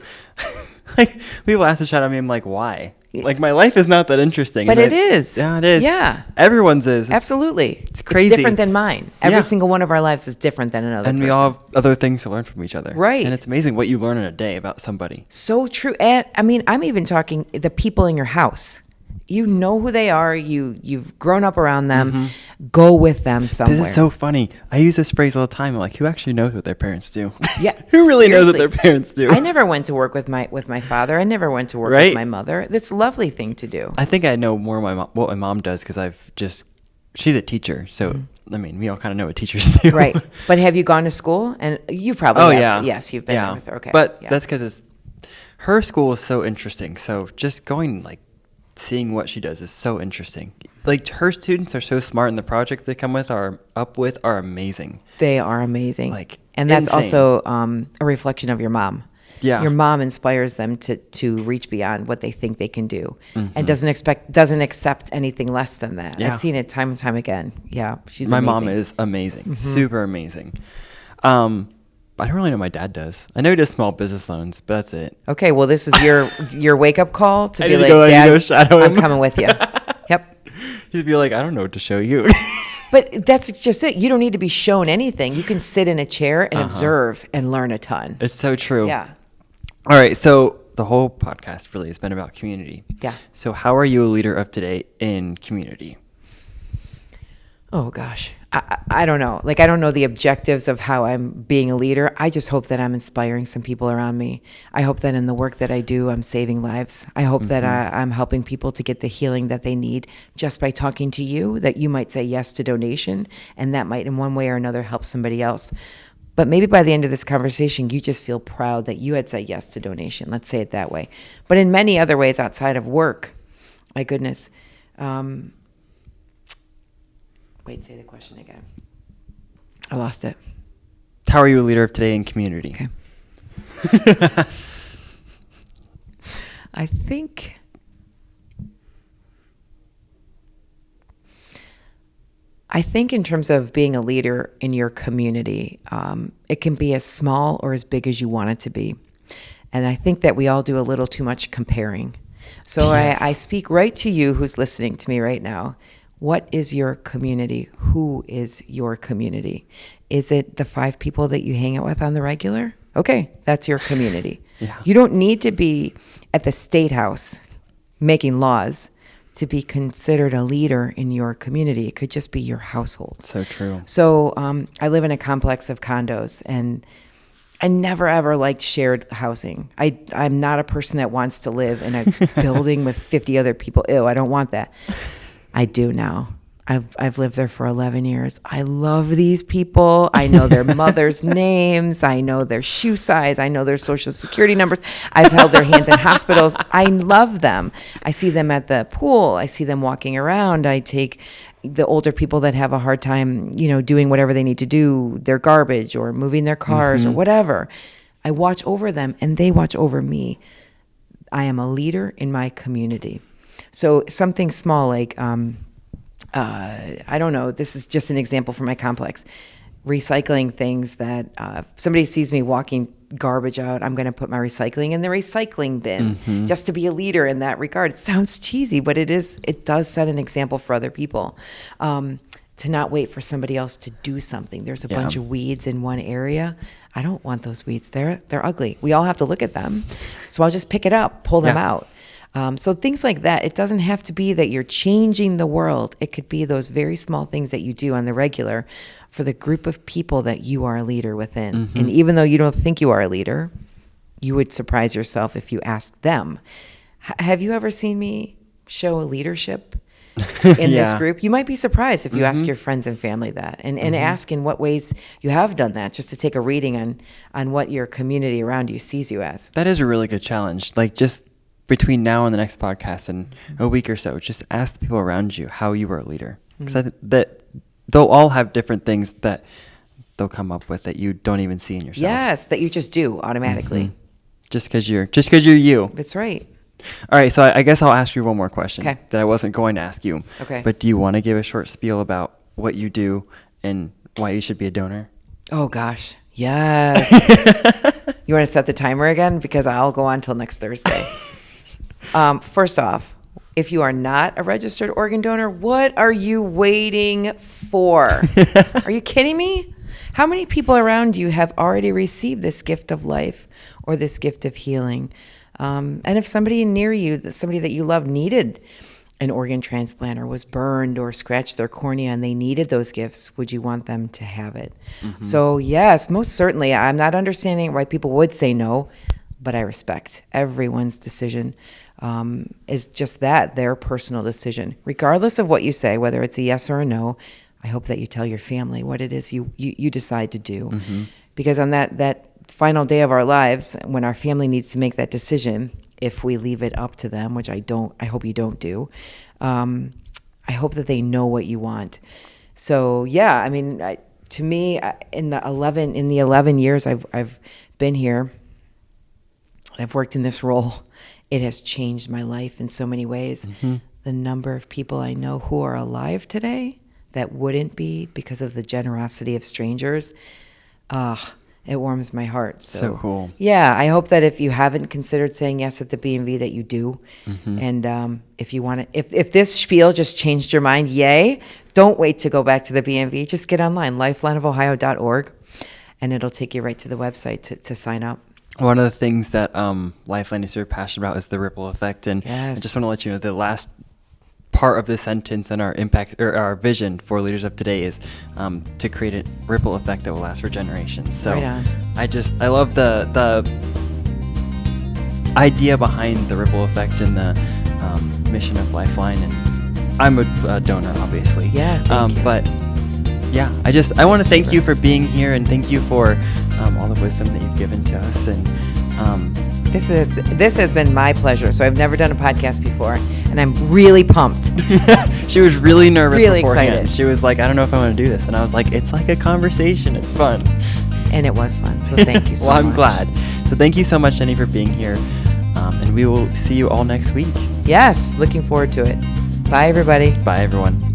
Like people ask to shadow me, I'm like, why? Like my life is not that interesting. But it is. Yeah, it is. Yeah. Everyone's is. Absolutely. It's crazy. It's different than mine. Every single one of our lives is different than another and person. we all have other things to learn from each other. Right. And it's amazing what you learn in a day about somebody. So true. And I mean, I'm even talking the people in your house. You know who they are. You've grown up around them. Go with them somewhere. This is so funny. I use this phrase all the time. I'm like, who actually knows what their parents do? Yeah. Who really knows what their parents do? I never went to work with my father. I never went to work with my mother. That's a lovely thing to do. I think I know more what my mom does because she's a teacher. So, I mean, we all kind of know what teachers do. Right. But have you gone to school? And you probably have. Yeah. Yes, you've been there with her. Okay. But that's because her school is so interesting. So just going seeing what she does is so interesting. Like her students are so smart and the projects they come up with are amazing. They are amazing. And that's insane. also a reflection of your mom. Yeah. Your mom inspires them to reach beyond what they think they can do and doesn't accept anything less than that. Yeah. I've seen it time and time again. Yeah. She's My amazing. mom is amazing. Super amazing. I don't really know what my dad does. I know he does small business loans, but that's it. Okay, well, this is your wake up call to I be need to like, go- I need to Dad, go shadow I'm him." coming with you. Yep. He'd be like, I don't know what to show you. But that's just it. You don't need to be shown anything. You can sit in a chair and observe and learn a ton. It's so true. Yeah. All right. So the whole podcast really has been about community. Yeah. So how are you a leader of today in community? Oh gosh. I don't know. Like, I don't know the objectives of how I'm being a leader. I just hope that I'm inspiring some people around me. I hope that in the work that I do, I'm saving lives. I hope that I'm helping people to get the healing that they need just by talking to you, that you might say yes to donation, and that might in one way or another help somebody else. But maybe by the end of this conversation, you just feel proud that you had said yes to donation. Let's say it that way. But in many other ways outside of work, my goodness. Wait, say the question again. I lost it. How are you a leader of today in community? Okay. I think in terms of being a leader in your community, it can be as small or as big as you want it to be. And I think that we all do a little too much comparing. So Yes. I speak right to you who's listening to me right now. What is your community? Who is your community? Is it the 5 people that you hang out with on the regular? Okay, that's your community. Yeah. You don't need to be at the State House making laws to be considered a leader in your community. It could just be your household. So true. So I live in a complex of condos, and I never ever liked shared housing. I'm not a person that wants to live in a building with 50 other people. Ew, I don't want that. I do now. I've lived there for 11 years. I love these people. I know their mother's names. I know their shoe size. I know their social security numbers. I've held their hands in hospitals. I love them. I see them at the pool. I see them walking around. I take the older people that have a hard time, doing whatever they need to do, their garbage or moving their cars or whatever. I watch over them and they watch over me. I am a leader in my community. So something small like, I don't know, this is just an example from my complex. Recycling things that if somebody sees me walking garbage out, I'm going to put my recycling in the recycling bin just to be a leader in that regard. It sounds cheesy, but it does set an example for other people. To not wait for somebody else to do something. There's a bunch of weeds in one area. I don't want those weeds. They're ugly. We all have to look at them. So I'll just pick it up, pull them out. So things like that, it doesn't have to be that you're changing the world. It could be those very small things that you do on the regular for the group of people that you are a leader within. And even though you don't think you are a leader, you would surprise yourself if you asked them. Have you ever seen me show leadership in this group? You might be surprised if you ask your friends and family that, and ask in what ways you have done that, just to take a reading on what your community around you sees you as. That is a really good challenge. Like, just between now and the next podcast in a week or so, just ask the people around you how you were a leader. Because I think that they'll all have different things that they'll come up with that you don't even see in yourself. Yes, that you just do automatically. Just because you're you. That's right. All right, so I guess I'll ask you one more question Okay. that I wasn't going to ask you. Okay. But do you want to give a short spiel about what you do and why you should be a donor? Oh gosh, yes. You want to set the timer again? Because I'll go on till next Thursday. First off, if you are not a registered organ donor, what are you waiting for? Are you kidding me? How many people around you have already received this gift of life or this gift of healing? And if somebody near you, somebody that you love, needed an organ transplant or was burned or scratched their cornea and they needed those gifts, would you want them to have it? So yes, most certainly. I'm not understanding why people would say no, but I respect everyone's decision. Is just that, their personal decision. Regardless of what you say, whether it's a yes or a no, I hope that you tell your family what it is you decide to do. Because on that final day of our lives, when our family needs to make that decision, if we leave it up to them, which I hope you don't do, I hope that they know what you want. So yeah, I mean, to me, in the 11 years I've been here, I've worked in this role. It has changed my life in so many ways. The number of people I know who are alive today that wouldn't be because of the generosity of strangers, it warms my heart. So cool. Yeah, I hope that if you haven't considered saying yes at the B&V, that you do. And if you want to, if this spiel just changed your mind, yay! Don't wait to go back to the B&V. Just get online, lifelineofohio.org, and it'll take you right to the website to sign up. One of the things that Lifeline is super passionate about is the ripple effect. And Yes. I just want to let you know the last part of the sentence and our impact or our vision for Leaders of Today is to create a ripple effect that will last for generations. So Right on. I love the idea behind the ripple effect and the mission of Lifeline, and I'm a donor, obviously. Yeah, thank you. But yeah, I want to thank you for being here, and thank you for all the wisdom that you've given to us. And This has been my pleasure. So I've never done a podcast before, and I'm really pumped. she was really nervous Really beforehand. excited. She was like, I don't know if I want to do this, and I was like, it's like a conversation. It's fun. And it was fun. So thank you so well, much. I'm glad. So thank you so much, Jenny, for being here. And we will see you all next week. Yes, looking forward to it. Bye, everybody. Bye, everyone.